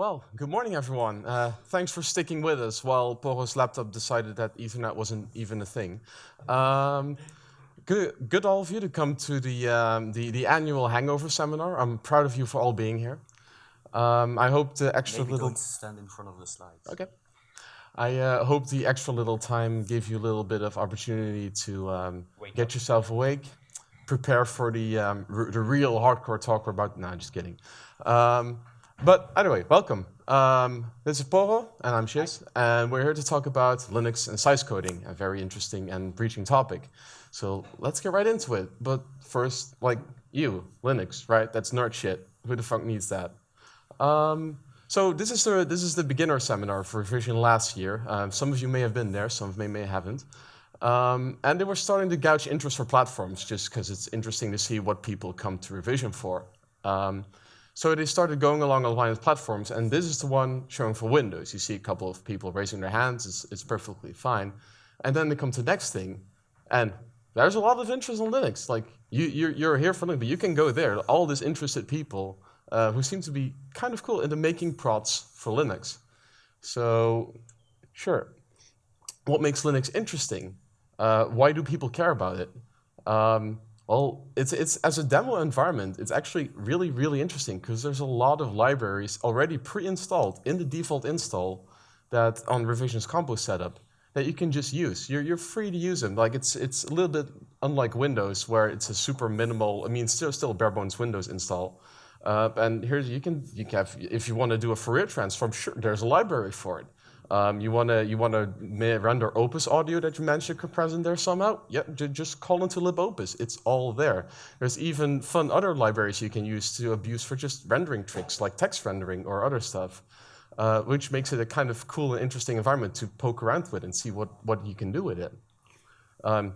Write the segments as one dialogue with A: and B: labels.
A: Well, good morning, everyone. Thanks for sticking with us while Poro's laptop decided that Ethernet wasn't even a thing. Good all of you to come to the annual Hangover seminar. I'm proud of you for all being here. I hope the extra
B: Maybe
A: little...
B: don't stand in front of the slides.
A: Okay. I hope the extra little time gave you a little bit of opportunity to get yourself awake, prepare for the real hardcore talk we're about. No, just kidding. But anyway, welcome. This is Poro, and I'm Shiz, and we're here to talk about Linux and size coding, a very interesting and breaching topic. So let's get right into it. But first, like you, Linux, right? That's nerd shit. Who the fuck needs that? So this is the beginner seminar for revision last year. Some of you may have been there, some of you may haven't. And they were starting to gouge interest for platforms just because it's interesting to see what people come to revision for. So they started going along the line of platforms, and this is the one showing for Windows. You see a couple of people raising their hands, it's perfectly fine. And then they come to the next thing, and there's a lot of interest on Linux. Like, you're here for Linux, but you can go there. All these interested people who seem to be kind of cool into making prods for Linux. So, sure. What makes Linux interesting? Why do people care about it? Well, it's as a demo environment, it's actually really, really interesting because there's a lot of libraries already pre-installed in the default install that on Revision's Compose setup that you can just use. You're free to use them. Like it's a little bit unlike Windows where it's a super minimal. I mean, still a bare bones Windows install. And here you can have, if you want to do a Fourier transform, sure, there's a library for it. You wanna render Opus audio that you managed to compress in there somehow? Yep, just call into libopus. It's all there. There's even fun other libraries you can use to abuse for just rendering tricks like text rendering or other stuff, which makes it a kind of cool and interesting environment to poke around with and see what you can do with it.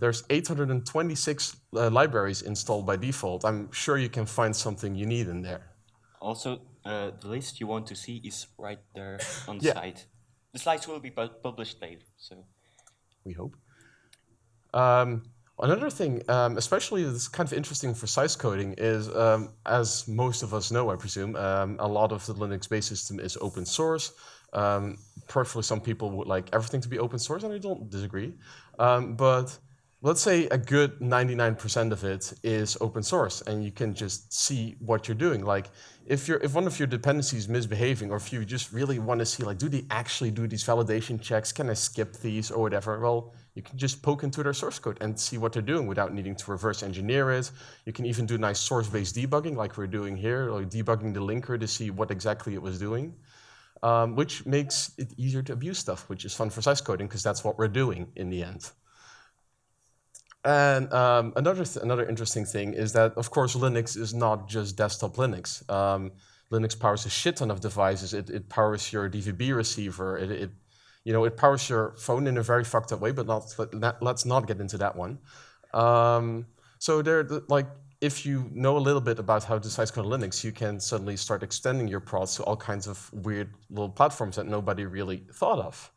A: There's 826 libraries installed by default. I'm sure you can find something you need in there.
B: Also, the list you want to see is right there on the
A: Yeah.
B: site. The slides will be published later, so.
A: We hope. Another thing, especially that's kind of interesting for size coding, is as most of us know, I presume, a lot of the Linux-based system is open source. Personally, some people would like everything to be open source, and I don't disagree. But let's say a good 99% of it is open source, and you can just see what you're doing. Like, if one of your dependencies is misbehaving, or if you just really want to see, like, do they actually do these validation checks? Can I skip these or whatever? Well, you can just poke into their source code and see what they're doing without needing to reverse engineer it. You can even do nice source-based debugging, like we're doing here, like debugging the linker to see what exactly it was doing, which makes it easier to abuse stuff, which is fun for size coding because that's what we're doing in the end. And another interesting thing is that, of course, Linux is not just desktop Linux. Linux powers a shit ton of devices. It powers your DVB receiver. It powers your phone in a very fucked up way, but let's not get into that one. So if you know a little bit about how to size code Linux, you can suddenly start extending your prods to all kinds of weird little platforms that nobody really thought of,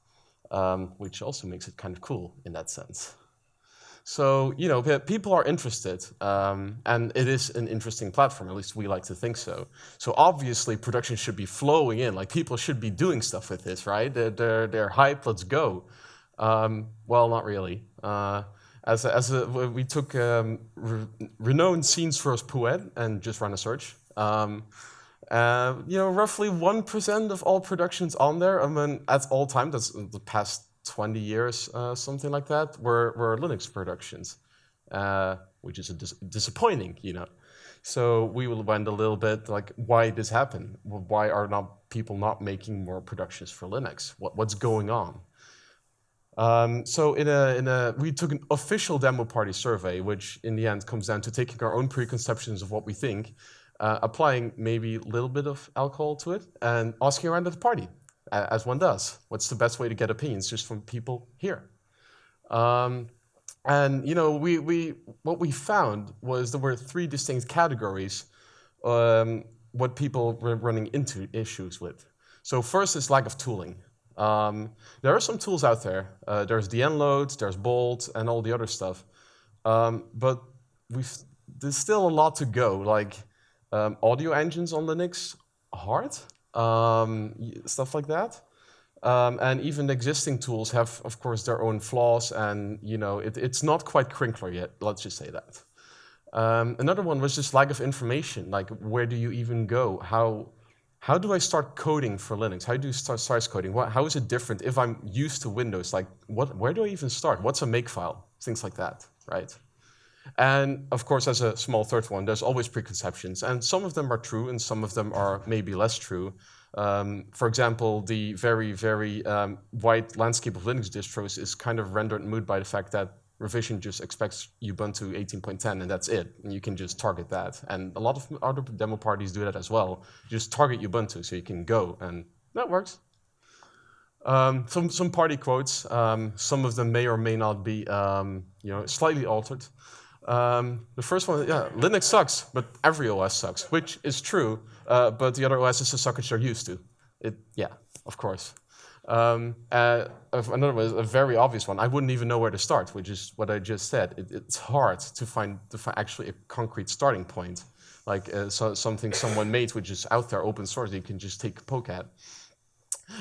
A: which also makes it kind of cool in that sense. So, people are interested, and it is an interesting platform, at least we like to think so. So obviously production should be flowing in, like people should be doing stuff with this, right? They're hyped, let's go. Well, not really. We took renowned scenes first Puet and just ran a search. Roughly 1% of all productions on there, I mean, at all time, that's the past 20 years, something like that, were Linux productions, which is disappointing, So we went a little bit like, why this happened? Why are people not making more productions for Linux? What's going on? So we took an official demo party survey, which in the end comes down to taking our own preconceptions of what we think, applying maybe a little bit of alcohol to it, and asking around at the party. As one does. What's the best way to get opinions just from people here? And what we found was there were 3 distinct categories what people were running into issues with. So first is lack of tooling. There are some tools out there. There's dnload, there's bolt, and all the other stuff. But there's still a lot to go. Like audio engines on Linux, hard. stuff like that. And even existing tools have, of course, their own flaws, and it's not quite Crinkler yet. Let's just say that. Another one was just lack of information. Like, where do you even go? How do I start coding for Linux? How do you start size coding? How is it different if I'm used to Windows? Like, where do I even start? What's a makefile? Things like that, right? And of course, as a small third one, there's always preconceptions, and some of them are true, and some of them are maybe less true. For example, the very, very wide landscape of Linux distros is kind of rendered moot by the fact that revision just expects Ubuntu 18.10, and that's it. And you can just target that. And a lot of other demo parties do that as well. You just target Ubuntu, so you can go, and that works. Some party quotes. Some of them may or may not be, slightly altered. The first one, yeah, Linux sucks, but every OS sucks, which is true, but the other OSs suck which they're used to. Yeah, of course. Another one is a very obvious one. I wouldn't even know where to start, which is what I just said. It's hard to find actually a concrete starting point, like something someone made which is out there, open source, that you can just take a poke at.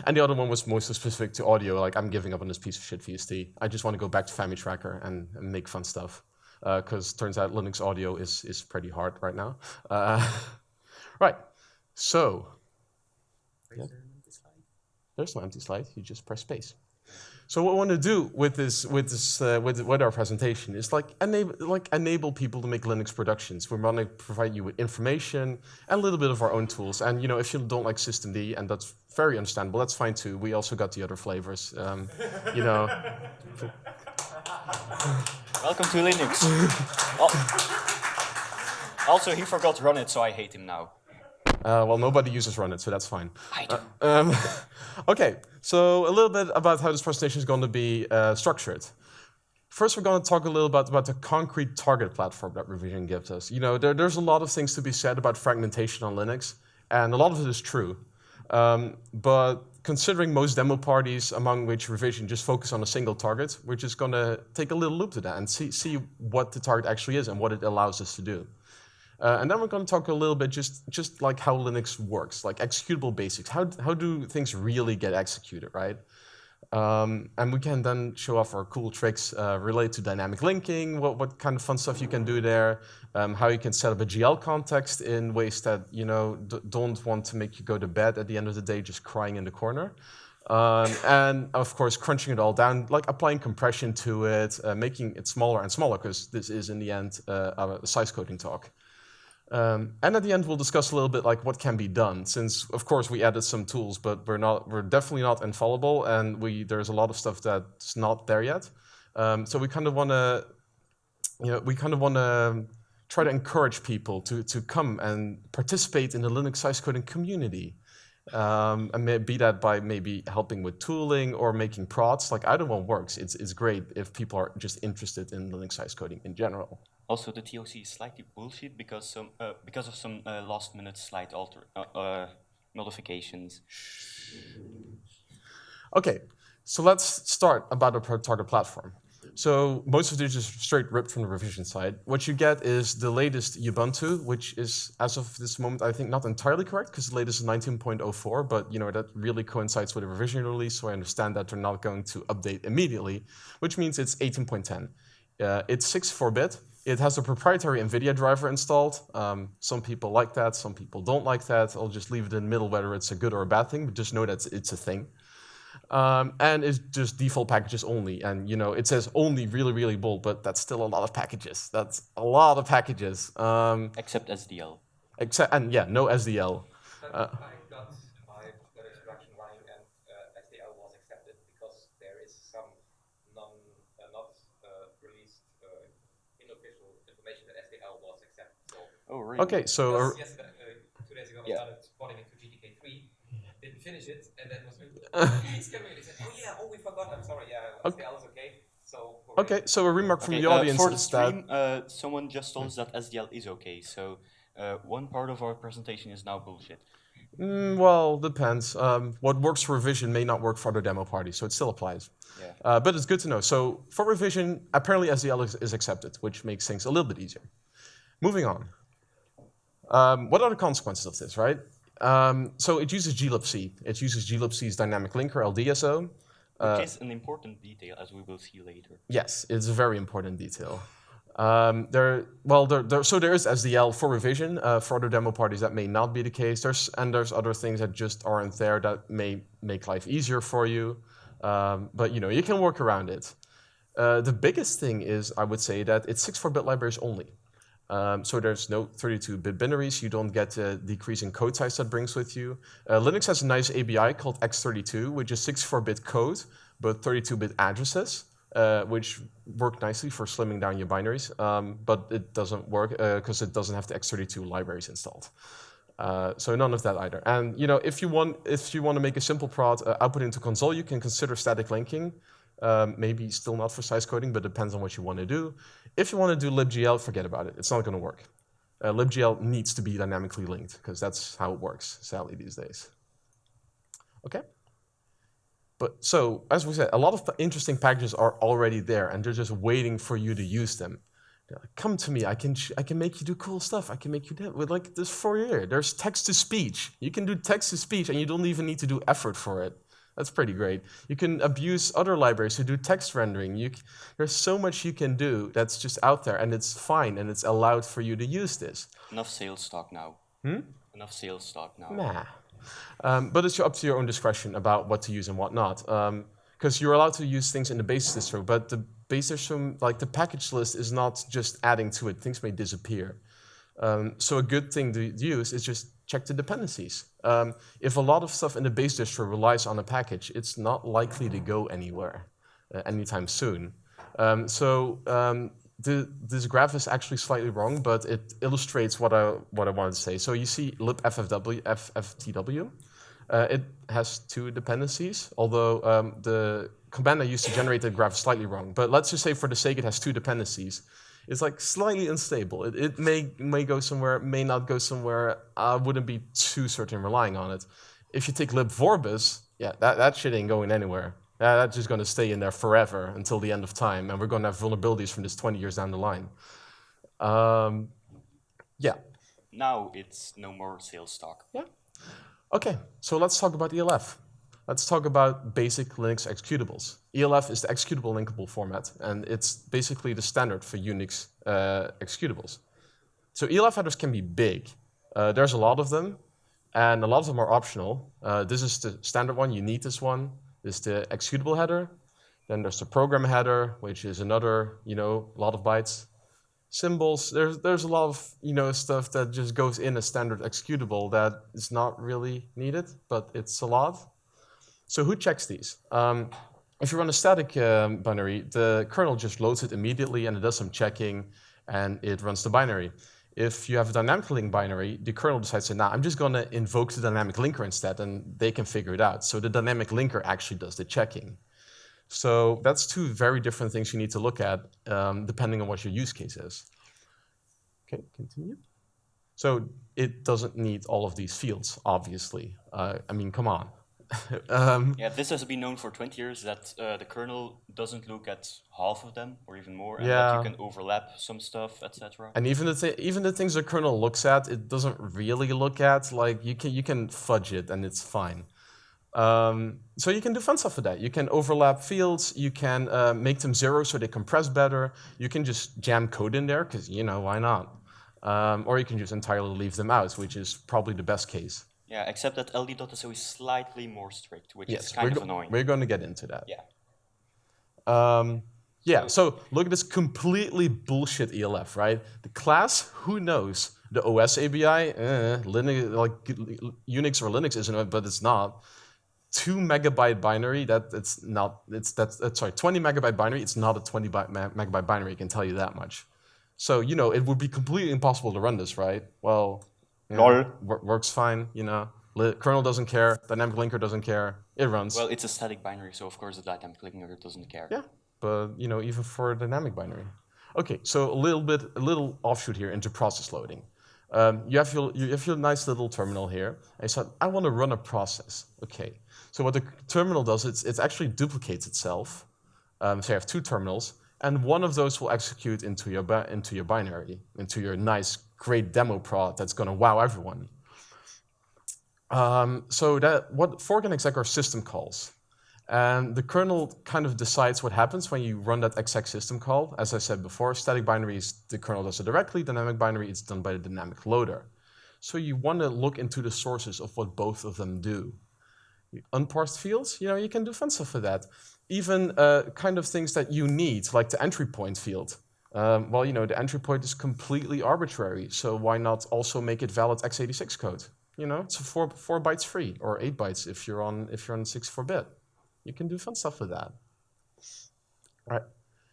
A: And the other one was mostly specific to audio, like I'm giving up on this piece of shit VST. I just want to go back to Family Tracker and make fun stuff. Because turns out Linux audio is pretty hard right now. Right, so yeah. There's no empty slide. You just press space. So what we want to do with our presentation is enable people to make Linux productions. We want to provide you with information and a little bit of our own tools. And if you don't like systemd, and that's very understandable, that's fine too. We also got the other flavors.
B: Welcome to Linux. Also, he forgot run it, so I hate him now.
A: Well, nobody uses run it, so that's fine.
B: I do.
A: Okay, so a little bit about how this presentation is going to be structured. First, we're going to talk a little bit about the concrete target platform that revision gives us. There's a lot of things to be said about fragmentation on Linux, and a lot of it is true. But considering most demo parties, among which revision just focus on a single target, we're just going to take a little loop to that and see what the target actually is and what it allows us to do. And then we're going to talk a little bit just like how Linux works, like executable basics. How do things really get executed, right? And we can then show off our cool tricks related to dynamic linking, what kind of fun stuff you can do there, how you can set up a GL context in ways that don't want to make you go to bed at the end of the day just crying in the corner. And of course, crunching it all down, like applying compression to it, making it smaller and smaller, because this is in the end a size coding talk. And at the end, we'll discuss a little bit like what can be done, since of course we added some tools, but we're definitely not infallible, and there's a lot of stuff that's not there yet. So we kind of want to try to encourage people to come and participate in the Linux size coding community, and be that by maybe helping with tooling or making prods. Like either one works. It's great if people are just interested in Linux size coding in general.
B: Also, the TOC is slightly bullshit because of some last-minute slight modifications.
A: Okay, so let's start about our target platform. So most of this is straight ripped from the revision side. What you get is the latest Ubuntu, which is, as of this moment, I think not entirely correct, because the latest is 19.04, but that really coincides with the revision release, so I understand that they're not going to update immediately, which means it's 18.10. It's 64-bit. It has a proprietary NVIDIA driver installed. Some people like that, some people don't like that. I'll just leave it in the middle whether it's a good or a bad thing, but just know that it's a thing. And it's just default packages only. And it says only really, really bold, but that's still a lot of packages. That's a lot of packages.
B: Except SDL.
A: No SDL.
C: I got my introduction running, and SDL was accepted because there is some not released unofficial information that SDL was accepted. So
B: oh, really?
A: Okay, so
C: yesterday, 2 days ago, I started porting into GTK3, didn't finish it, and then was they said, we forgot. I'm sorry. Yeah, SDL is okay. So
A: okay, so a remark from the audience
B: for the
A: is
B: stream, someone just told us that SDL is okay. So one part of our presentation is now bullshit.
A: Well, depends. What works for revision may not work for other demo parties, so it still applies.
B: Yeah.
A: But it's good to know. So for revision, apparently SDL is accepted, which makes things a little bit easier. Moving on. What are the consequences of this, right? So it uses glibc. It uses glibc's dynamic linker, LDSO.
B: Which is an important detail, as we will see later.
A: Yes, it's a very important detail. So there is SDL for revision. For other demo parties, that may not be the case. There's other things that just aren't there that may make life easier for you. But you can work around it. The biggest thing is, I would say, that it's 64-bit libraries only. So there's no 32-bit binaries. You don't get a decrease in code size that brings with you. Linux has a nice ABI called X32, which is 64-bit code, but 32-bit addresses, which work nicely for slimming down your binaries. But it doesn't work because it doesn't have the X32 libraries installed. So none of that either. And if you want to make a simple prod output into console, you can consider static linking. Maybe still not for size coding, but depends on what you want to do. If you want to do libgl, forget about it. It's not going to work. Libgl needs to be dynamically linked because that's how it works, sadly, these days. Okay? But so, as we said, a lot of interesting packages are already there, and they're just waiting for you to use them. They're like, come to me, I can make you do cool stuff. I can make you do with like this Fourier. There's text to speech. You can do text to speech, and you don't even need to do effort for it. That's pretty great. You can abuse other libraries to do text rendering. There's so much you can do that's just out there, and it's fine, and it's allowed for you to use this.
B: Enough sales talk now. Enough sales talk now.
A: Nah. But it's up to your own discretion about what to use and what not. Because you're allowed to use things in the base distro, but the base distro, like the package list, is not just adding to it. Things may disappear. So a good thing to use is just check the dependencies. If a lot of stuff in the base distro relies on a package, it's not likely to go anywhere anytime soon. This graph is actually slightly wrong, but it illustrates what I wanted to say. So you see libffw. It has two dependencies, although the command I used to generate the graph is slightly wrong. But let's just say for the sake it has two dependencies. It's like slightly unstable. It may go somewhere, may not go somewhere. I wouldn't be too certain relying on it. If you take libvorbis, yeah, that shit ain't going anywhere. That's just going to stay in there forever until the end of time, and we're going to have vulnerabilities from this 20 years down the line. Yeah.
B: Now it's no more sales talk.
A: Yeah. Okay, so let's talk about ELF. Let's talk about basic Linux executables. ELF is the executable linkable format, and it's basically the standard for Unix executables. So ELF headers can be big. There's a lot of them, and a lot of them are optional. This is the standard one. You need this one. This is the executable header. Then there's the program header, which is another, lot of bytes. Symbols, there's a lot of stuff that just goes in a standard executable that is not really needed, but it's a lot. So who checks these? If you run a static binary, the kernel just loads it immediately and it does some checking and it runs the binary. If you have a dynamic link binary, the kernel decides, I'm just going to invoke the dynamic linker instead, and they can figure it out. So the dynamic linker actually does the checking. So that's two very different things you need to look at, depending on what your use case is. Okay, continue. So it doesn't need all of these fields, obviously. Come on.
B: Yeah, this has been known for 20 years that the kernel doesn't look at half of them or even more, and that you can overlap some stuff, etc.
A: And even the things the kernel looks at, it doesn't really look at. Like you can fudge it, and it's fine. So you can do fun stuff with that. You can overlap fields. You can make them 0 so they compress better. You can just jam code in there because why not? Or you can just entirely leave them out, which is probably the best case.
B: Yeah, except that LD.so is slightly more strict, which is kind of annoying.
A: We're going to get into that.
B: Yeah.
A: So look at this completely bullshit ELF, right? The class, who knows? The OS ABI, Linux, like Unix or Linux isn't it, but it's not. 2 megabyte binary, 20 megabyte binary, it's not a 20 megabyte binary, I can tell you that much. So, it would be completely impossible to run this, right? Well, works fine, Kernel doesn't care, dynamic linker doesn't care, it runs.
B: Well, it's a static binary, so of course the dynamic linker doesn't care.
A: Yeah, but, even for a dynamic binary. Okay, so a little offshoot here into process loading. You have your nice little terminal here, and you said, I want to run a process. Okay, so what the terminal does, it actually duplicates itself. So you have two terminals, and one of those will execute into your binary, into your nice, great demo prod that's going to wow everyone. So what fork and exec are system calls. And the kernel kind of decides what happens when you run that exec system call. As I said before, static binaries, the kernel does it directly. Dynamic binary, it's done by the dynamic loader. So you want to look into the sources of what both of them do. Unparsed fields, you can do fun stuff with that. Even kind of things that you need, like the entry point field. Well, the entry point is completely arbitrary, so why not also make it valid x86 code? It's 4 bytes free, or 8 bytes if you're on 64-bit. You can do fun stuff with that. All right.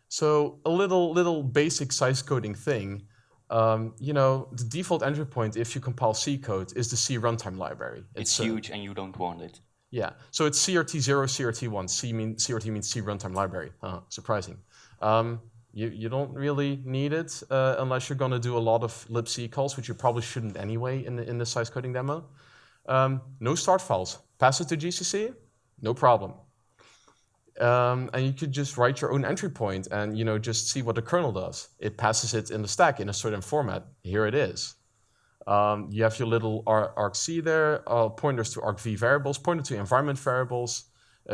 A: So a little basic size coding thing. The default entry point, if you compile C code, is the C runtime library.
B: It's huge and you don't want it.
A: Yeah, so it's CRT0, CRT1. CRT means C runtime library. Surprising. You don't really need it unless you're going to do a lot of libc calls, which you probably shouldn't anyway in the size coding demo. No start files. Pass it to GCC, no problem. And you could just write your own entry point and just see what the kernel does. It passes it in the stack in a certain format. Here it is. You have your little argc there, pointers to argv variables, pointer to environment variables,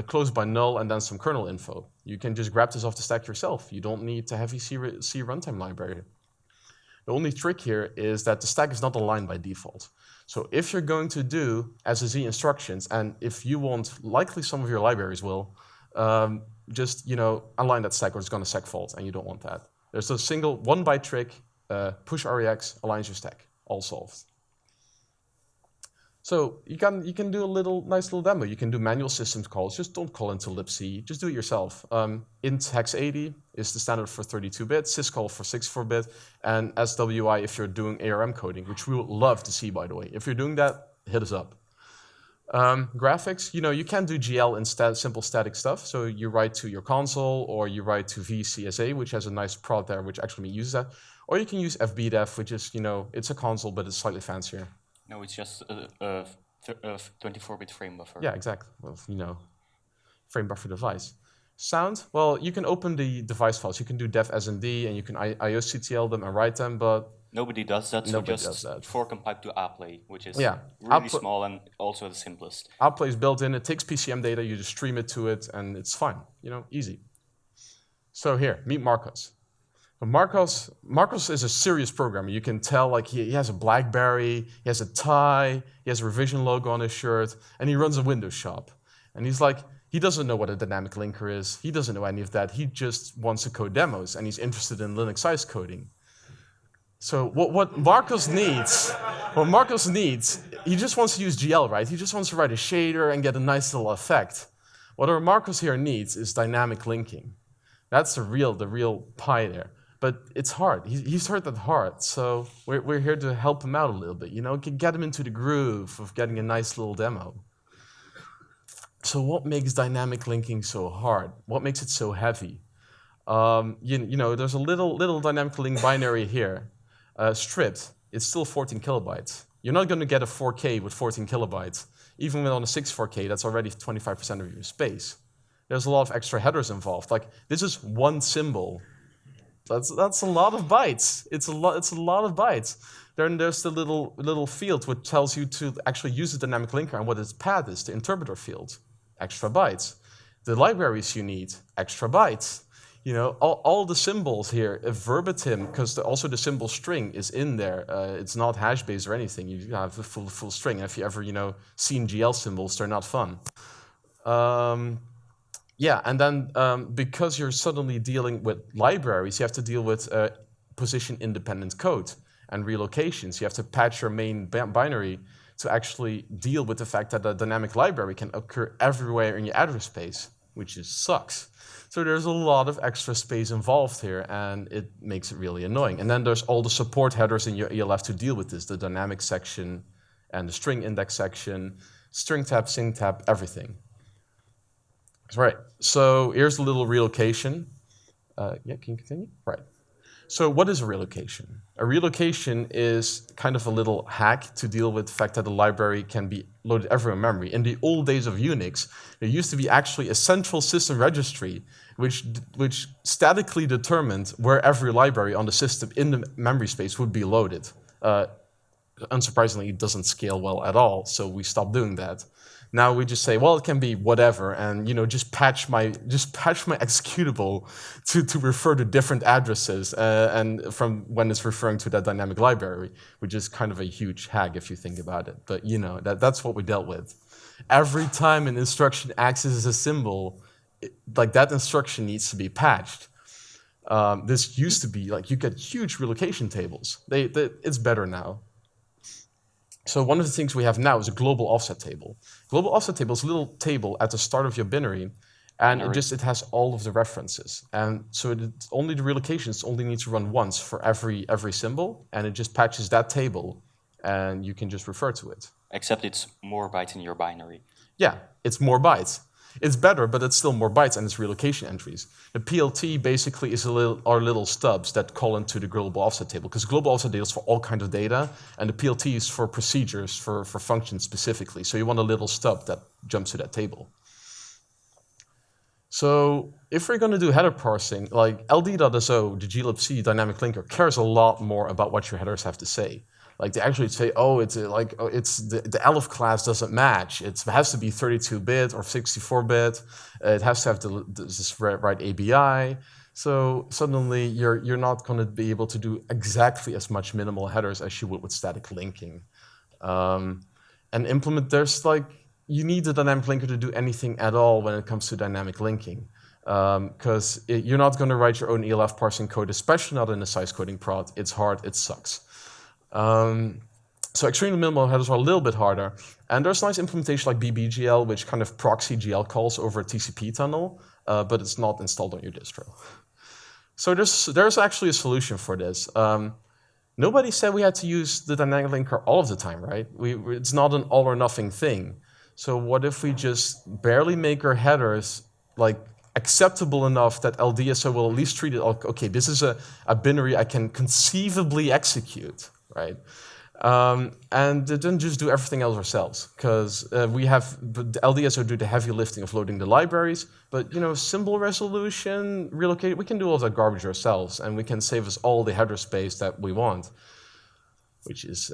A: closed by null, and then some kernel info. You can just grab this off the stack yourself. You don't need a heavy C runtime library. The only trick here is that the stack is not aligned by default. So if you're going to do as a Z instructions, and if you want, likely some of your libraries will, just align that stack or it's going to segfault, and you don't want that. There's a single 1-byte trick, push rex, aligns your stack. All solved. So you can do a nice little demo. You can do manual systems calls. Just don't call into libc. Just do it yourself. Int hex80 is the standard for 32-bit, syscall for 64-bit, and SWI if you're doing ARM coding, which we would love to see, by the way. If you're doing that, hit us up. Graphics, you can do GL and simple static stuff. So you write to your console, or you write to VCSA, which has a nice prod there, which actually uses that. Or you can use FBDef, which is, it's a console, but it's slightly fancier.
B: No, it's just a 24-bit frame buffer.
A: Yeah, exactly. Well, frame buffer device. Sound, well, you can open the device files. You can do def SMD, and you can IOCTL them and write them, but
B: nobody does that, so just fork and pipe to APLay, which is really small and also the simplest.
A: APLay is built in. It takes PCM data. You just stream it to it, and it's fine. Easy. So here, meet Marcos. Marcos is a serious programmer. You can tell, he has a BlackBerry, he has a tie, he has a revision logo on his shirt, and he runs a Windows shop. And he's he doesn't know what a dynamic linker is. He doesn't know any of that. He just wants to code demos, and he's interested in Linux size coding. So what Marcos needs, he just wants to use GL, right? He just wants to write a shader and get a nice little effect. What our Marcos here needs is dynamic linking. That's the real pie there. But it's hard. He's heard that hard. So we're here to help him out a little bit, get him into the groove of getting a nice little demo. So what makes dynamic linking so hard? What makes it so heavy? There's a little dynamic link binary here. Stripped, it's still 14 kilobytes. You're not going to get a 4K with 14 kilobytes. Even on a 64K, that's already 25% of your space. There's a lot of extra headers involved. This is one symbol. That's a lot of bytes. It's a lot of bytes. Then there's the little field which tells you to actually use the dynamic linker and what its path is, the interpreter field, extra bytes. The libraries you need, extra bytes. All the symbols here, verbatim, because also the symbol string is in there. It's not hash based or anything. You have the full string. If you ever seen GL symbols, they're not fun. Yeah, and then because you're suddenly dealing with libraries, you have to deal with position-independent code and relocations. You have to patch your main binary to actually deal with the fact that a dynamic library can occur everywhere in your address space, which just sucks. So there's a lot of extra space involved here, and it makes it really annoying. And then there's all the support headers in your ELF to deal with this, the dynamic section and the string index section, string tab, sing tab, everything. Right, so here's a little relocation. Yeah, can you continue? Right. So what is a relocation? A relocation is kind of a little hack to deal with the fact that the library can be loaded everywhere in memory. In the old days of Unix, there used to be actually a central system registry which statically determined where every library on the system in the memory space would be loaded. unsurprisingly, it doesn't scale well at all, so we stopped doing that. Now we just say, well, it can be whatever, and just patch my executable to refer to different addresses, and from when it's referring to that dynamic library, which is kind of a huge hack if you think about it. But that's what we dealt with. Every time an instruction acts as a symbol, that instruction needs to be patched. This used to be you get huge relocation tables. It's better now. So one of the things we have now is a global offset table. Global offset table is a little table at the start of your binary, and it has all of the references. And so only the relocations only need to run once for every symbol, and it just patches that table, and you can just refer to it.
B: Except it's more bytes in your binary.
A: Yeah, it's more bytes. It's better, but it's still more bytes and it's relocation entries. The PLT basically is our little stubs that call into the global offset table, because global offset table is for all kinds of data, and the PLT is for procedures, for functions specifically. So you want a little stub that jumps to that table. So if we're going to do header parsing, like ld.so, the glibc dynamic linker, cares a lot more about what your headers have to say. They actually say, the ELF class doesn't match. It has to be 32-bit or 64-bit. It has to have this right ABI. So suddenly you're not going to be able to do exactly as much minimal headers as you would with static linking. And you need the dynamic linker to do anything at all when it comes to dynamic linking. Because you're not going to write your own ELF parsing code, especially not in a sizecoding prod. It's hard, it sucks. So extremely minimal headers are a little bit harder. And there's nice implementation like bbgl, which kind of proxy GL calls over a TCP tunnel, but it's not installed on your distro. So there's actually a solution for this. Nobody said we had to use the dynamic linker all of the time, right? It's not an all or nothing thing. So what if we just barely make our headers acceptable enough that LDSO will at least treat it like, okay, this is a binary I can conceivably execute, right? And then just do everything else ourselves, because we have the LDSO do the heavy lifting of loading the libraries, but symbol resolution, relocate, we can do all that garbage ourselves, and we can save us all the header space that we want, which is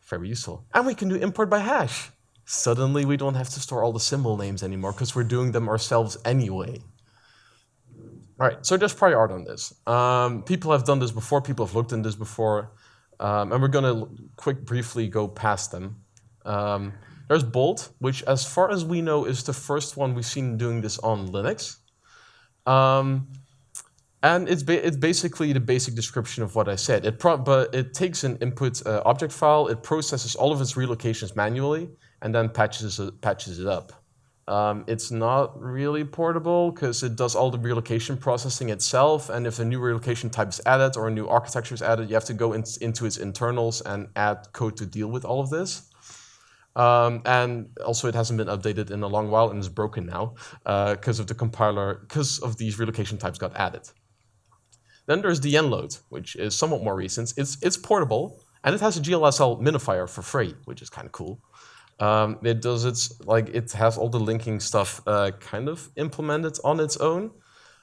A: very useful. And we can do import by hash. Suddenly we don't have to store all the symbol names anymore, because we're doing them ourselves anyway. All right, so there's prior art on this. People have done this before, people have looked in this before. And we're going to briefly go past them. There's Bolt, which as far as we know is the first one we've seen doing this on Linux. And it's basically the basic description of what I said. But it takes an input object file, it processes all of its relocations manually, and then patches it up. It's not really portable because it does all the relocation processing itself, and if a new relocation type is added or a new architecture is added, you have to go into its internals and add code to deal with all of this. And also it hasn't been updated in a long while and is broken now because of the compiler, because of these relocation types got added. Then there's dnload, which is somewhat more recent. It's portable, and it has a GLSL minifier for free, which is kind of cool. It has all the linking stuff kind of implemented on its own.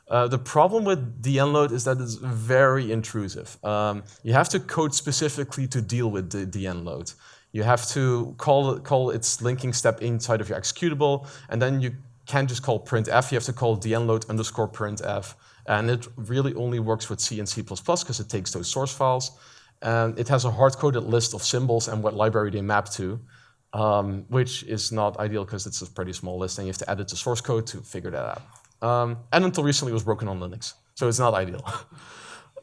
A: The problem with dnload is that it's very intrusive. You have to code specifically to deal with the dnload. You have to call its linking step inside of your executable, and then you can't just call printf. You have to call dnload_printf, and it really only works with C and C++ because it takes those source files. And it has a hard-coded list of symbols and what library they map to. Which is not ideal because it's a pretty small list and you have to add it to source code to figure that out. And until recently it was broken on Linux, so it's not ideal.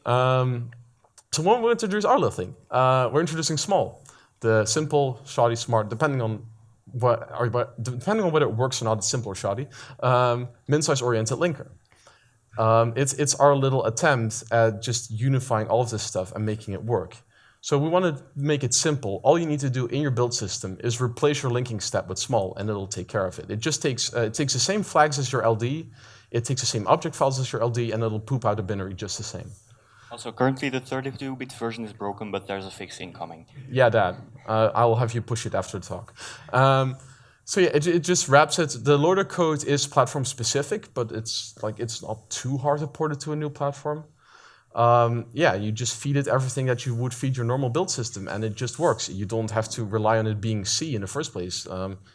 A: So when we introduce our little thing, we're introducing small, the simple, shoddy, smart, depending on whether it works or not, it's simple or shoddy, min-size oriented linker. It's our little attempt at just unifying all of this stuff and making it work. So we want to make it simple. All you need to do in your build system is replace your linking step with small, and it'll take care of it. It just takes the same flags as your LD, it takes the same object files as your LD, and it'll poop out a binary just the same.
B: Also, currently the 32-bit version is broken, but there's a fix incoming.
A: Yeah, Dad. I'll have you push it after the talk. So yeah, it just wraps it. The loader code is platform specific, but it's not too hard to port it to a new platform. yeah, you just feed it everything that you would feed your normal build system, and it just works. You don't have to rely on it being C in the first place.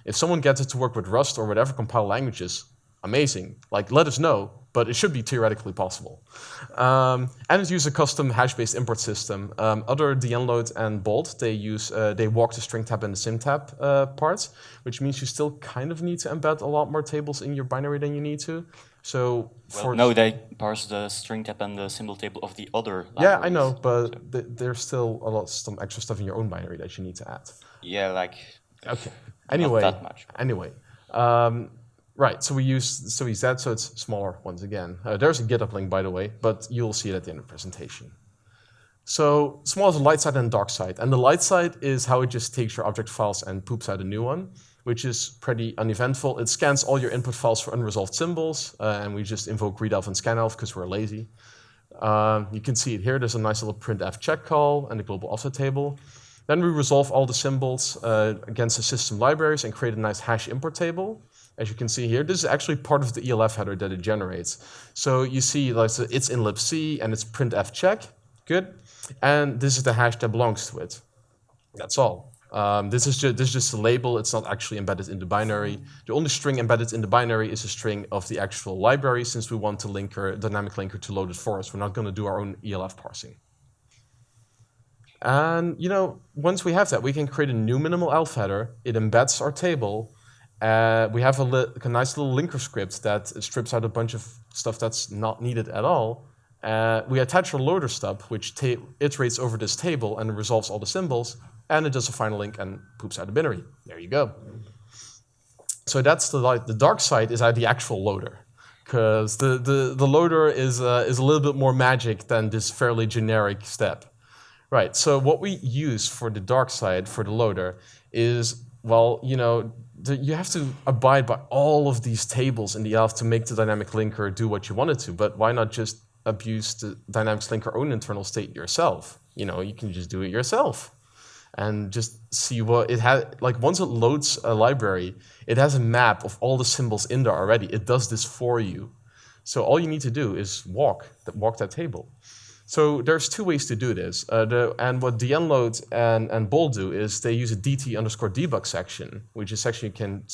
A: If someone gets it to work with Rust or whatever compiled languages, amazing. Like, let us know, but it should be theoretically possible. And it uses a custom hash-based import system. Other dnload and bold, they walk the string tab and the sim tab parts, which means you still kind of need to embed a lot more tables in your binary than you need to. So
B: no, they parse the string tab and the symbol table of the other libraries.
A: Yeah, I know, but there's still some extra stuff in your own binary that you need to add.
B: Yeah, like
A: okay. Anyway,
B: not that much.
A: Anyway, right. So we use that, so it's smaller once again. There's a GitHub link, by the way, but you'll see it at the end of the presentation. So small is the light side and dark side, and the light side is how it just takes your object files and poops out a new one, which is pretty uneventful. It scans all your input files for unresolved symbols, and we just invoke readelf and scanelf because we're lazy. You can see it here. There's a nice little printf check call and a global offset table. Then we resolve all the symbols against the system libraries and create a nice hash import table. As you can see here, this is actually part of the ELF header that it generates. So you see like, so it's in libc and it's printf check. Good. And this is the hash that belongs to it. That's all. This is just a label. It's not actually embedded in the binary. The only string embedded in the binary is a string of the actual library, since we want the dynamic linker to load it for us. We're not going to do our own ELF parsing. And once we have that, we can create a new minimal elf header. It embeds our table. We have a nice little linker script that strips out a bunch of stuff that's not needed at all. We attach our loader stub, which iterates over this table and resolves all the symbols. And it does a final link and poops out a binary. There you go. So that's the light. The dark side is the actual loader, because the loader is a little bit more magic than this fairly generic step. Right. So what we use for the dark side for the loader is, well, you have to abide by all of these tables in the ELF to make the dynamic linker do what you want it to. But why not just abuse the dynamics linker own internal state yourself? You can just do it yourself. And just see what it has. Like once it loads a library, it has a map of all the symbols in there already. It does this for you. So all you need to do is walk that table. So there's two ways to do this. And what dnload and bold do is they use a dt_debug section, which is a section you can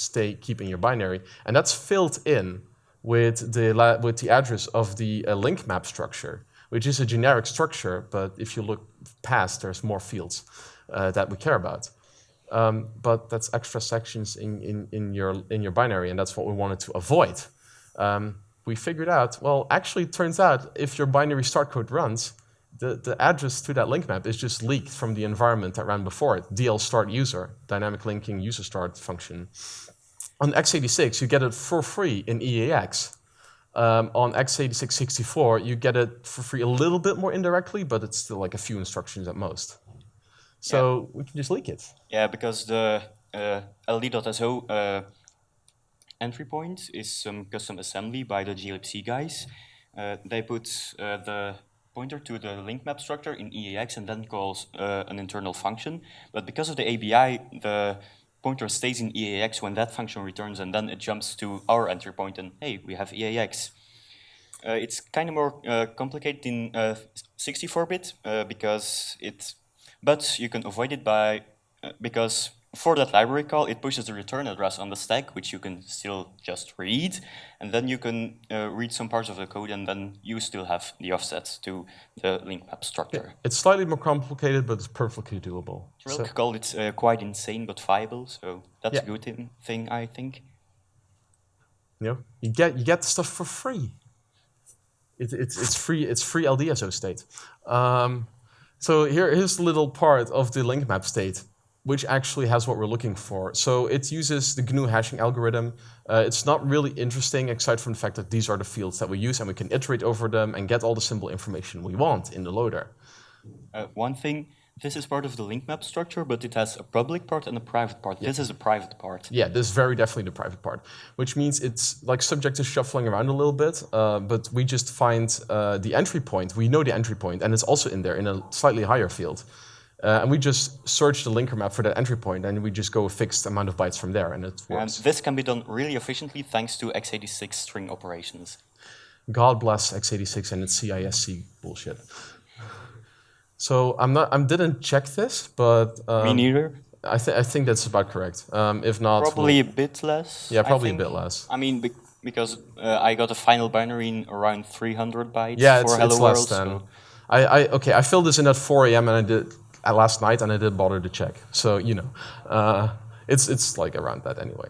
A: keep in your binary, and that's filled in with the address of the link map structure, which is a generic structure. But if you look past, there's more fields that we care about. But that's extra sections in your binary, and that's what we wanted to avoid. We figured out, well, actually it turns out if your binary start code runs, the address to that link map is just leaked from the environment that ran before it, dl start user, dynamic linking user start function. On x86, you get it for free in EAX. On x86-64, you get it for free a little bit more indirectly, but it's still like a few instructions at most. So we can just leak it.
B: Yeah, because the ld.so entry point is some custom assembly by the glibc guys. They put the pointer to the link map structure in EAX and then calls an internal function. But because of the ABI, the pointer stays in EAX when that function returns, and then it jumps to our entry point and, hey, we have EAX. It's kind of more complicated in 64-bit but you can avoid it because for that library call, it pushes the return address on the stack, which you can still just read, and then you can read some parts of the code, and then you still have the offsets to the link map structure.
A: It's slightly more complicated, but it's perfectly doable.
B: Rilke called it quite insane but viable, so that's a good thing, I think.
A: You get the stuff for free. It's free. It's free LDSO state. So here's a little part of the link map state, which actually has what we're looking for. So it uses the GNU hashing algorithm. It's not really interesting, aside from the fact that these are the fields that we use, and we can iterate over them and get all the symbol information we want in the loader.
B: One thing, this is part of the link map structure, but it has a public part and a private part. This is the private part. Yeah,
A: this is very definitely the private part, which means it's like subject to shuffling around a little bit, but we just find the entry point. We know the entry point, and it's also in there in a slightly higher field. And we just search the linker map for that entry point, and we just go a fixed amount of bytes from there, and it works.
B: And this can be done really efficiently thanks to x86 string operations.
A: God bless x86 and its CISC bullshit. So I didn't check this, but
B: Me neither.
A: I think that's about correct. If not,
B: Probably a bit less.
A: yeah, probably
B: I
A: a
B: think.
A: bit less.
B: I mean, because I got a final binary in around 300 bytes
A: Yeah,
B: for
A: it's
B: Hello
A: less
B: World.
A: than.
B: So
A: Okay, I filled this in at 4 a.m. and I did last night, and I didn't bother to check. So it's like around that anyway.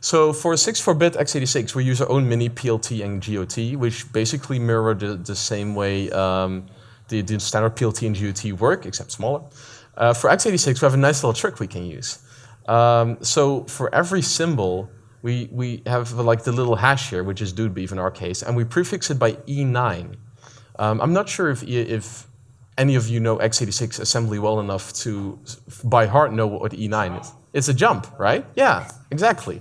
A: So for 64-bit x86, we use our own mini PLT and GOT, which basically mirror the same way the standard PLT and GOT work, except smaller. For x86, we have a nice little trick we can use. So for every symbol, we have like the little hash here, which is dude beef in our case, and we prefix it by E9. I'm not sure if any of you know x86 assembly well enough to, by heart, know what E9 is. It's a jump, right? Yeah, exactly.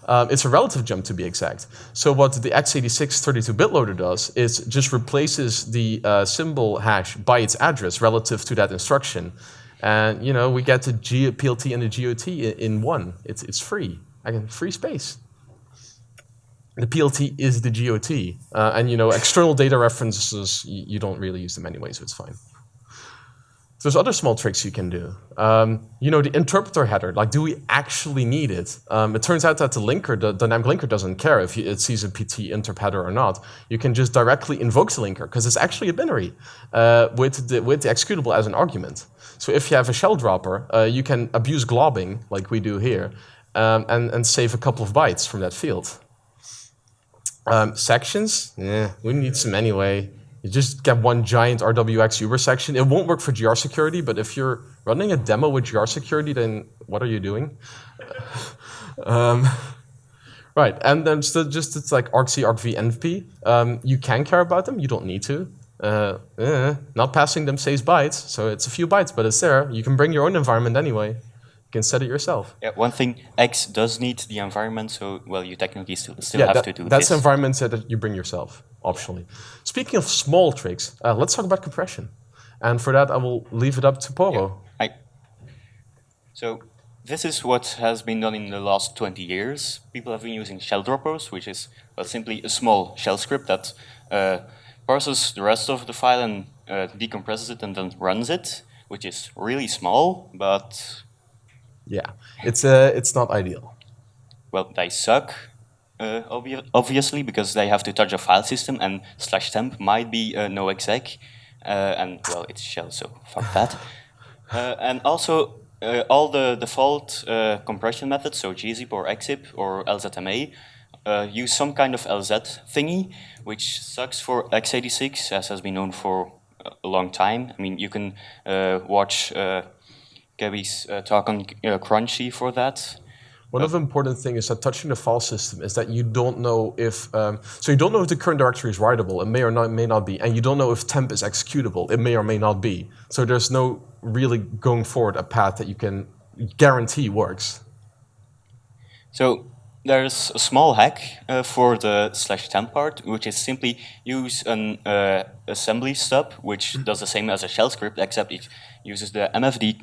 A: It's a relative jump, to be exact. So what the x86 32-bit loader does is just replaces the symbol hash by its address relative to that instruction. And we get the PLT and the GOT in one. It's free. Free space. The PLT is the GOT, and external data references, you don't really use them anyway, so it's fine. There's other small tricks you can do. The interpreter header, like, do we actually need it? It turns out that the linker, the dynamic linker, doesn't care if it sees a PT interp header or not. You can just directly invoke the linker, because it's actually a binary with the executable as an argument. So if you have a shell dropper, you can abuse globbing, like we do here, and save a couple of bytes from that field. Sections, we need some anyway. You just get one giant RWX Uber section. It won't work for GR security, but if you're running a demo with GR security, then what are you doing? Right, and then it's like argc, argv, env. You can care about them. You don't need to. Not passing them saves bytes, so it's a few bytes, but it's there. You can bring your own environment anyway. You can set it yourself.
B: yeah, one thing, X does need the environment, so well, you technically still have to do
A: that's
B: this.
A: environment that you bring yourself, optionally. Speaking of small tricks, let's talk about compression. And for that, I will leave it up to Poro.
B: Yeah, so this is what has been done in the last 20 years. People have been using shell droppers, which is simply a small shell script that parses the rest of the file and decompresses it and then runs it, which is really small, but
A: yeah, it's not ideal.
B: Well, they suck, obviously, because they have to touch a file system, and /temp might be no exec, and well, it's shell, so fuck that. And also, all the default compression methods, so gzip or xzip or lzma, use some kind of lz thingy, which sucks for x86, as has been known for a long time. I mean, you can watch Gabby's talk on Crunchy for that.
A: One of the important things is that touching the file system is that you don't know if you don't know if the current directory is writable. It may or may not be, and you don't know if temp is executable. It may or may not be. So there's no really going forward a path that you can guarantee works.
B: So there's a small hack for the /temp part, which is simply use an assembly stub, which does the same as a shell script, except it uses the mfd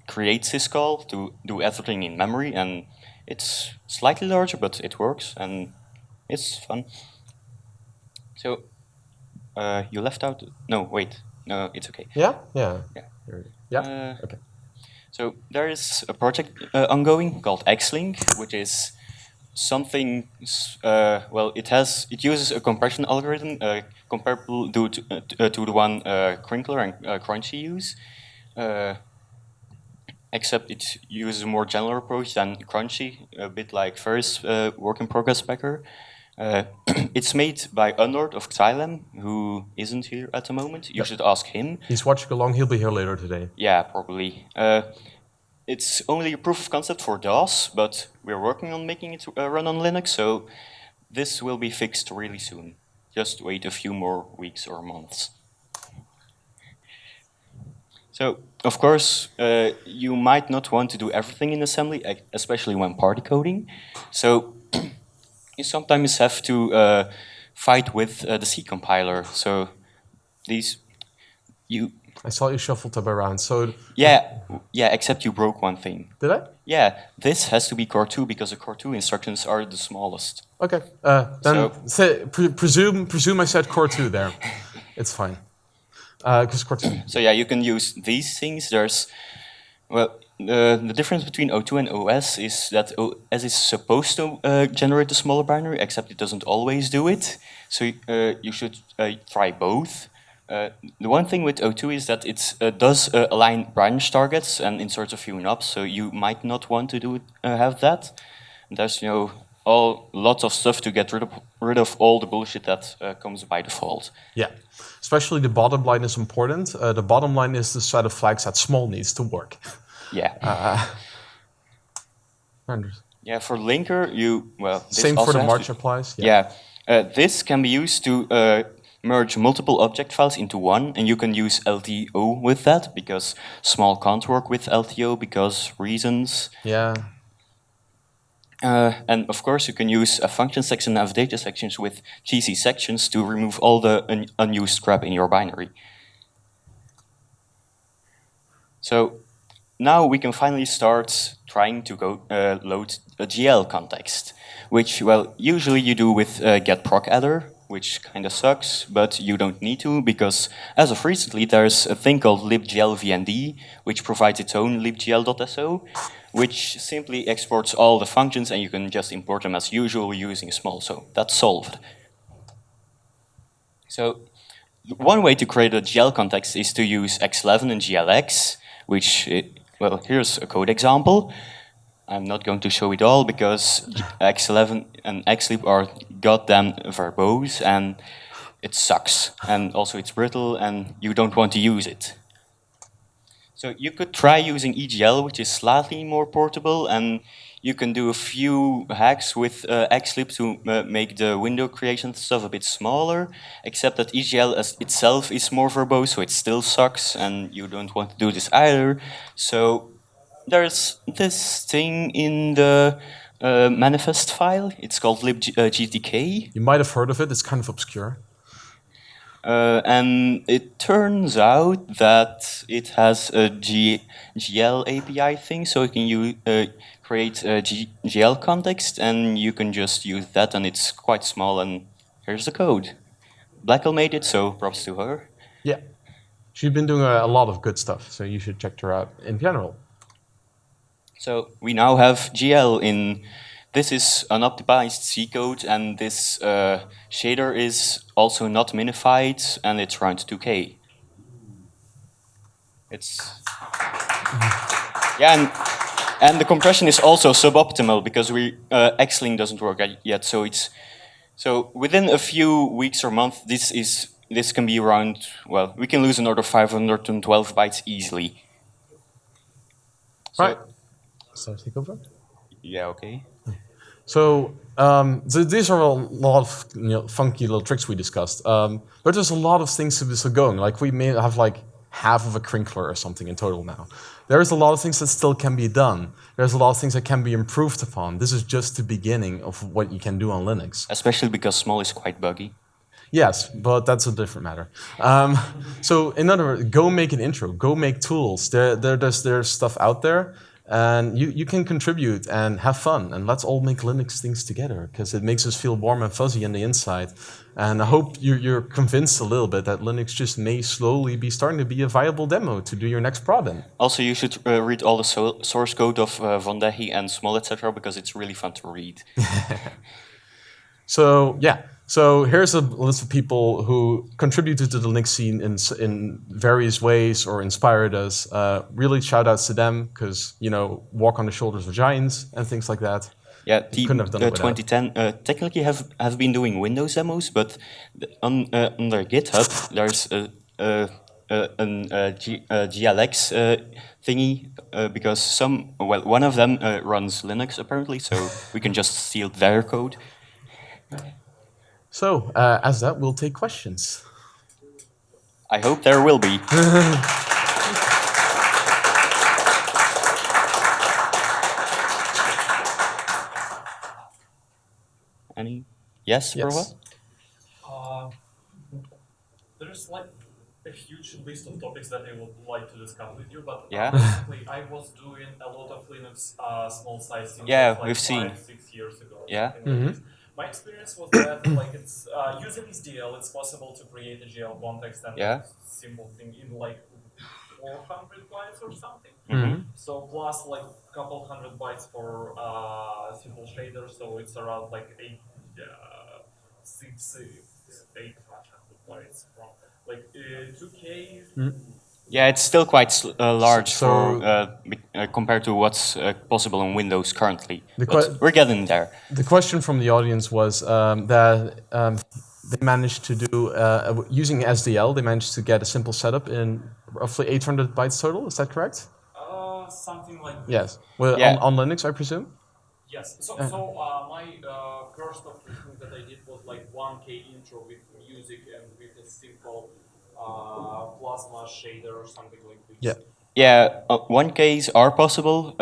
B: create syscall to do everything in memory, and it's slightly larger, but it works, and it's fun. So you left out. No, wait. No, it's okay.
A: Yeah. Okay.
B: So there is a project ongoing called Xlink, which is something. Well, it uses a compression algorithm comparable to the one Crinkler and Crunchy use. Except it uses a more general approach than Crunchy, a bit like Ferris work in progress packer. It's made by Unlord of Xylem, who isn't here at the moment. You should ask him.
A: He's watching along. He'll be here later today.
B: Yeah, probably. It's only a proof of concept for DOS, but we're working on making it run on Linux, so this will be fixed really soon. Just wait a few more weeks or months. So, of course, you might not want to do everything in assembly, especially when party coding. So, you sometimes have to fight with the C compiler. So,
A: I saw you shuffle tab around. So
B: Yeah, except you broke one thing.
A: did I?
B: Yeah, this has to be core 2 because the core 2 instructions are the smallest.
A: Okay. Then presume I said core 2 there. It's fine. Because core 2.
B: So yeah, you can use these things. There's, well, the difference between O2 and OS is that OS is supposed to generate a smaller binary, except it doesn't always do it. So you should try both. The one thing with O2 is that it does align branch targets and inserts a few knobs, so you might not want to do have that. And there's lots of stuff to get rid of all the bullshit that comes by default.
A: Yeah, especially the bottom line is important. The bottom line is the set of flags that small needs to work.
B: Yeah. Yeah, for linker, this
A: same
B: also
A: for the
B: has
A: March
B: to,
A: applies.
B: Yeah, this can be used to merge multiple object files into one, and you can use LTO with that because small can't work with LTO because reasons.
A: Yeah.
B: And of course, you can use a function section and data sections with GC sections to remove all the unused crap in your binary. So now we can finally start trying to load a GL context, which, well, usually you do with get proc adder, which kind of sucks, but you don't need to because as of recently there's a thing called libglvnd, which provides its own libgl.so, which simply exports all the functions and you can just import them as usual using small, so that's solved. So one way to create a GL context is to use X11 and GLX, which, well, here's a code example. I'm not going to show it all because X11 and Xlib are goddamn verbose and it sucks. And also it's brittle and you don't want to use it. So you could try using EGL, which is slightly more portable, and you can do a few hacks with Xlib to make the window creation stuff a bit smaller, except that EGL as itself is more verbose, so it still sucks, and you don't want to do this either. So there's this thing in the manifest file. It's called libgtk.
A: You might have heard of it. It's kind of obscure.
B: And it turns out that it has a GL API thing, so you can create a GL context, and you can just use that, and it's quite small, and here's the code. Blackwell made it, so props to her.
A: Yeah. She's been doing a lot of good stuff, so you should check her out in general.
B: So we now have GL in. This is an optimized C code, and this shader is also not minified, and it's around 2K. And the compression is also suboptimal because Xlink doesn't work yet. So within a few weeks or months, this can be around. Well, we can lose an order of 512 bytes easily.
A: Right. So take over.
B: Yeah. Okay.
A: So these are a lot of funky little tricks we discussed, but there's a lot of things to be still going. Like we may have like half of a crinkler or something in total now. There's a lot of things that still can be done. There's a lot of things that can be improved upon. This is just the beginning of what you can do on Linux.
B: Especially because small is quite buggy.
A: Yes, but that's a different matter. So in other words, go make an intro. Go make tools. There's stuff out there. And you can contribute and have fun, and let's all make Linux things together, because it makes us feel warm and fuzzy on the inside. And I hope you're convinced a little bit that Linux just may slowly be starting to be a viable demo to do your next prod in.
B: Also, you should read all the source code of Van Dehi and Small, etc., because it's really fun to read.
A: So, yeah. So here's a list of people who contributed to the Linux scene in various ways or inspired us. Really shout outs to them because, walk on the shoulders of giants and things like that.
B: Yeah, Team 2010 technically have been doing Windows demos, but on their GitHub there's a GLX thingy because one of them runs Linux apparently, so we can just steal their code.
A: So, as that, we'll take questions.
B: I hope there will be. Any? Yes, Prova?
D: There's like a huge list of topics that I would like to discuss with you, but
B: Yeah.
D: basically I was doing a lot of Linux small size things
B: Yeah,
D: like
B: we've seen.
D: 5-6 years ago.
B: Yeah.
D: Something like this. My experience was that like it's using SDL, it's possible to create a GL context and
B: Yeah.
D: a simple thing in like 400 bytes or something.
B: Mhm.
D: So plus like a couple hundred bytes for simple shaders, so it's around like 800 bytes from like 2K.
B: Yeah, it's still quite large
A: So-
B: for compared to what's possible on Windows currently.
A: The
B: But
A: que-
B: we're getting there.
A: The question from the audience was that they managed to do, using SDL, they managed to get a simple setup in roughly 800 bytes total, is that correct?
D: Something like this.
A: Yes. Well,
B: Yeah.
A: on Linux, I presume?
D: Yes. So my first of the things that I did was like 1K intro with music and with a simple plasma shader or something like this.
A: Yeah.
B: Yeah, 1Ks are possible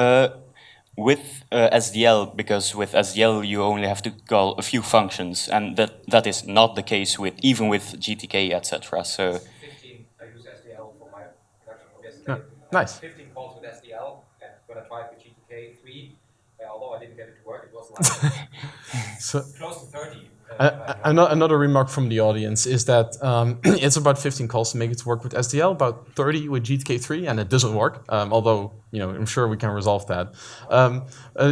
B: with SDL, because with SDL you only have to call a few functions, and that is not the case with even with GTK, etc. So
C: 15, I use SDL for my production of
A: Yeah.
C: yesterday.
A: Nice.
C: 15 calls with SDL, and when I tried with GTK 3, although I didn't get it to work, it was like
A: So,
C: close to 30.
A: another remark from the audience is that it's about 15 calls to make it work with SDL, about 30 with GTK3, and it doesn't work. Although I'm sure we can resolve that.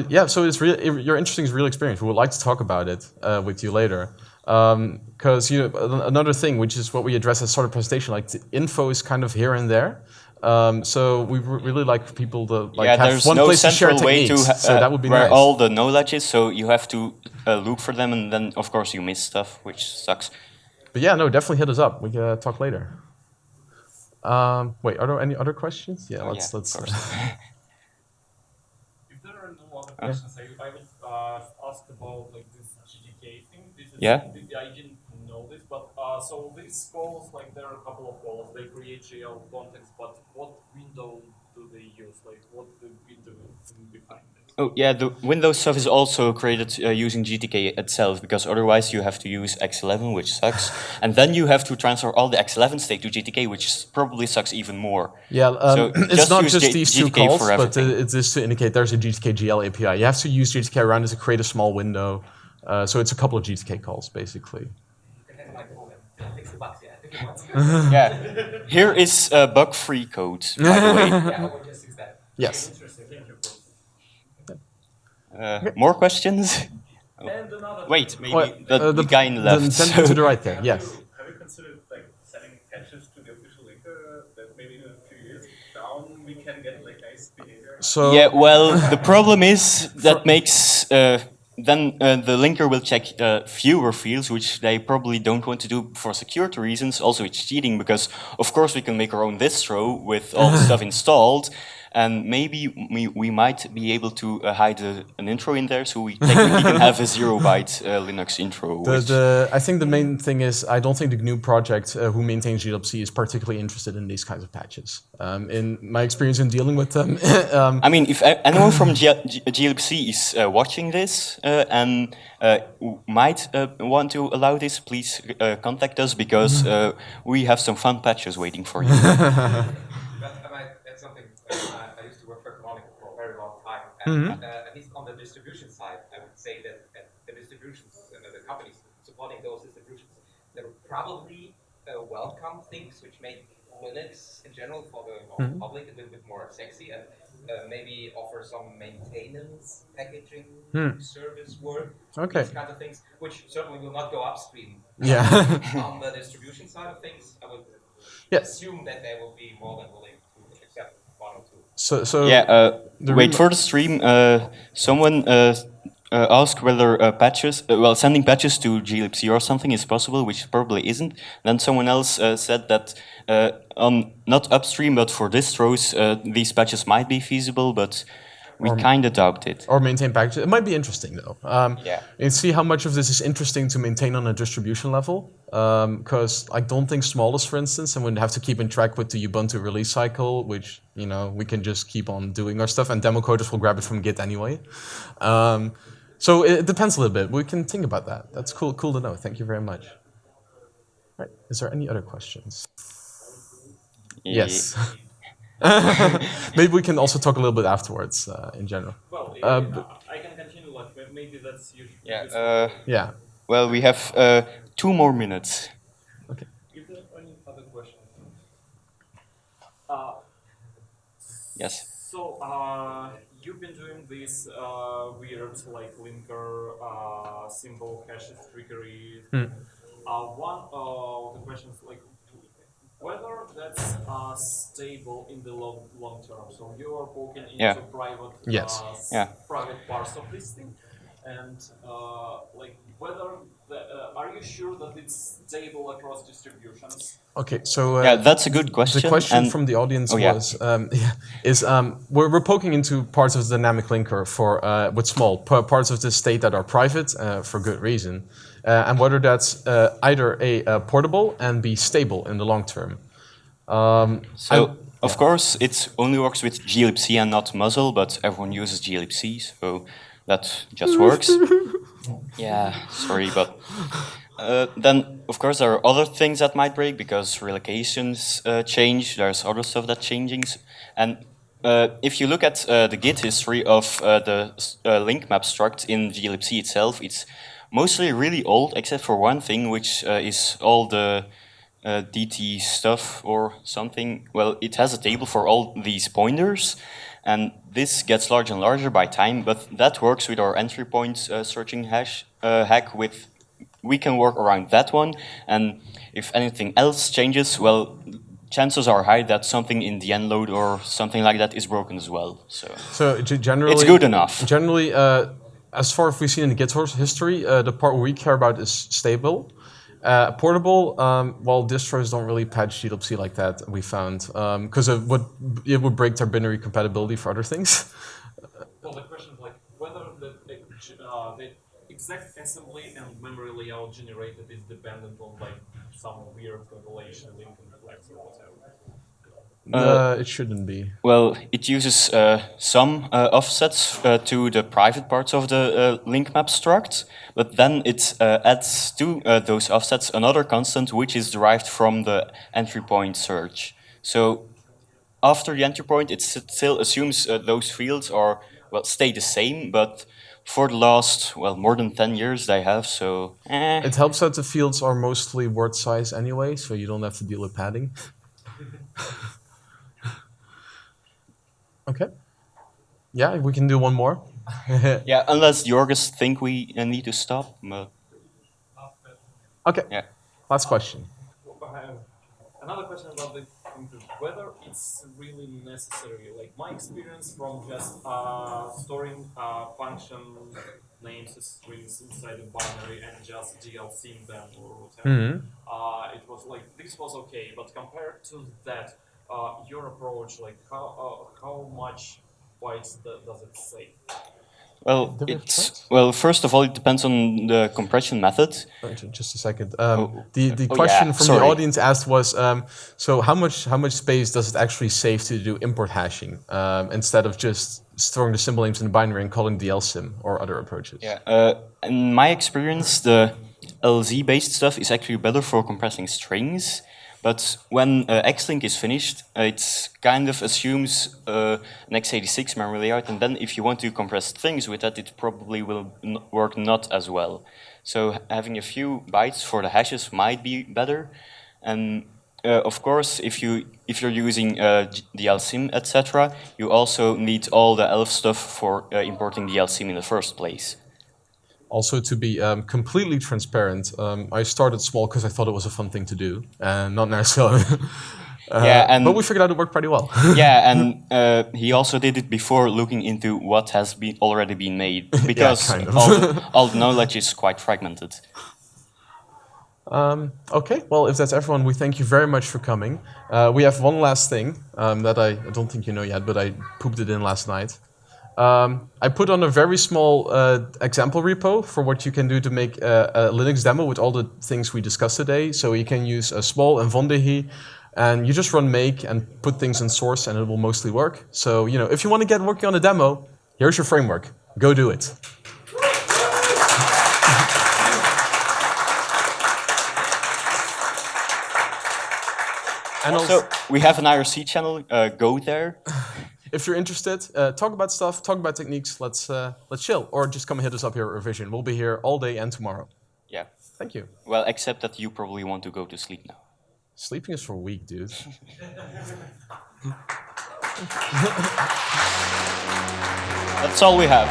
A: Yeah, so it's your interesting real experience. We would like to talk about it with you later. Because another thing, which is what we address as sort of presentation, like the info is kind of here and there. So we really like people to have
B: there's
A: one
B: no
A: place to share
B: central way to
A: techniques. So that would be
B: where
A: nice.
B: all the knowledge is. So you have to look for them, and then of course you miss stuff, which sucks.
A: But yeah, no, definitely hit us up. We can talk later. Wait, are there any other questions? Yeah, let's.
B: Of course.
D: If there are no other questions, I would ask about like this GTK thing. This is,
B: Yeah.
D: I didn't know this, but so these calls, like there are a couple of calls. They create GL context, but what window do they use? Like what the window behind it?
B: Oh yeah, the Windows stuff is also created using GTK itself, because otherwise you have to use X11, which sucks, and then you have to transfer all the X11 state to GTK, which probably sucks even more.
A: Yeah,
B: So
A: it's
B: just
A: not
B: use
A: just these two
B: GTK
A: calls,
B: for
A: but
B: everything.
A: it's just to indicate there's a GTK GL API. You have to use GTK around it to create a small window. So it's a couple of GTK calls, basically.
C: You can have my phone and fix the bugs, yeah.
B: Yeah, here is bug-free code, by the way.
C: Yeah, I will just use that.
A: Yes.
D: Interesting. Thank you.
B: More questions?
D: And another
B: Wait, maybe
A: Well,
B: the guy in the left.
A: Then to the right there, yes.
E: Have you considered like sending patches to the official linker that maybe in a few years down we can get like nice behavior?
A: So
B: Yeah, well, the problem is that makes then the linker will check fewer fields, which they probably don't want to do for security reasons. Also, it's cheating because, of course, we can make our own distro with all the stuff installed, and maybe we might be able to hide an intro in there, so we technically can have a 0-byte Linux intro.
A: I think the main thing is I don't think the GNU project who maintains glibc is particularly interested in these kinds of patches. In my experience in dealing with them,
B: I mean, if anyone from glibc is watching this and might want to allow this, please contact us, because we have some fun patches waiting for you.
C: But I might add something. I used to work for Canonical for a very long time, and at least on the distribution side, I would say that the distributions and the companies supporting those distributions, they're probably welcome things which make Linux in general for the public a little bit more sexy, and maybe offer some maintenance, packaging, service work,
A: Okay.
C: these kinds of things, which certainly will not go upstream.
A: yeah.
C: On the distribution side of things, I would
A: Yeah.
C: assume that they will be more than willing to accept one or two.
A: So
B: Yeah,
A: the
B: wait, for the stream, someone asked whether patches, sending patches to glibc or something is possible, which probably isn't. Then someone else said that not upstream, but for distros, these patches might be feasible, but we kind of doubt it.
A: or maintain packages. It might be interesting though.
B: Yeah.
A: And see how much of this is interesting to maintain on a distribution level. Because I don't think Smallest, for instance, and we'd have to keep in track with the Ubuntu release cycle, which we can just keep on doing our stuff, and demo coders will grab it from Git anyway. So it depends a little bit. We can think about that. That's cool to know. Thank you very much. Right. Is there any other questions? Yes. Maybe we can also talk a little bit afterwards in general.
D: Well,
A: but-
D: I can continue. Like maybe that's usually.
B: Yeah.
A: Yeah.
B: Well, we have 2 more minutes.
A: Okay.
D: Is there any other questions?
B: Yes.
D: So, you've been doing this weird, like, linker, symbol hashes, trickery. One of the questions, like, whether that's stable in the long term. So you are poking into
B: Yeah.
D: private,
A: Yes.
B: Yeah.
D: private parts of this thing, and like, whether are you sure that it's stable across distributions?
A: Okay, so
B: Yeah, that's a good question.
A: the question
B: and-
A: from the audience
B: Oh, yeah.
A: was we're poking into parts of the dynamic linker for with small parts of the state that are private for good reason, and whether that's either a portable and be stable in the long term.
B: So, of course, it only works with glibc and not muzzle, but everyone uses glibc, so that just works. Yeah, sorry, but then, of course, there are other things that might break because relocations change. There's other stuff that changes, and if you look at the Git history of the link map struct in glibc itself, it's mostly really old, except for one thing, which is all the DT stuff or something. Well, it has a table for all these pointers, and this gets larger and larger by time, but that works with our entry point searching hack with. We can work around that one, and if anything else changes, well, chances are high that something in the end load or something like that is broken as well. So
A: Generally,
B: it's good enough.
A: Generally, as far as we've seen in the Git history, the part we care about is stable. Portable, well, distros don't really patch glibc like that. We found because it would break their binary compatibility for other things.
D: Well, the question is like whether the exact assembly and memory layout generated is dependent on like some weird correlation, Lincoln flex or whatever.
A: It shouldn't be.
B: Well, it uses some offsets to the private parts of the link map struct, but then it adds to those offsets another constant which is derived from the entry point search. So after the entry point, it still assumes those fields are, well, stay the same, but for the last, well, more than 10 years they have, so
A: It helps that the fields are mostly word size anyway, so you don't have to deal with padding. Okay. Yeah, we can do one more.
B: yeah, unless the orgists think we need to stop. But
A: Okay.
B: yeah.
A: Last question.
D: Another question about the whether it's really necessary. Like my experience from just storing function names as strings inside a binary and just DLCing them or whatever. It was like this was okay, but compared to that, your approach, like how much bytes does it save?
B: Well, first of all, it depends on the compression method.
A: Just a second. The
B: Oh,
A: question
B: yeah,
A: from
B: sorry.
A: the audience asked was, so how much space does it actually save to do import hashing instead of just storing the symbol names in the binary and calling the LSIM or other approaches?
B: Yeah. In my experience, the LZ-based stuff is actually better for compressing strings. But when Xlink is finished, it kind of assumes an x86 memory layout, and then if you want to compress strings with that, it probably will work not as well. So having a few bytes for the hashes might be better. And of course, if you're using the LSIM, etc., you also need all the ELF stuff for importing the LSIM in the first place.
A: Also, to be completely transparent, I started small because I thought it was a fun thing to do, and not necessarily. But we figured out it worked pretty well.
B: Yeah, and he also did it before looking into what has already been made, because
A: kind of.
B: all the knowledge is quite fragmented.
A: Okay, well, if that's everyone, we thank you very much for coming. We have one last thing that I don't think you know yet, but I pooped it in last night. I put on a very small example repo for what you can do to make a Linux demo with all the things we discussed today. So you can use a small and Vondehi, and you just run make and put things in source, and it will mostly work. So if you want to get working on a demo, here's your framework. Go do it.
B: And also, We have an IRC channel. Go there.
A: If you're interested, talk about stuff, talk about techniques. Let's chill, or just come hit us up here at Revision. We'll be here all day and tomorrow.
B: Yeah.
A: Thank you.
B: Well, except that you probably want to go to sleep now.
A: Sleeping is for weak, dude.
B: That's all we have.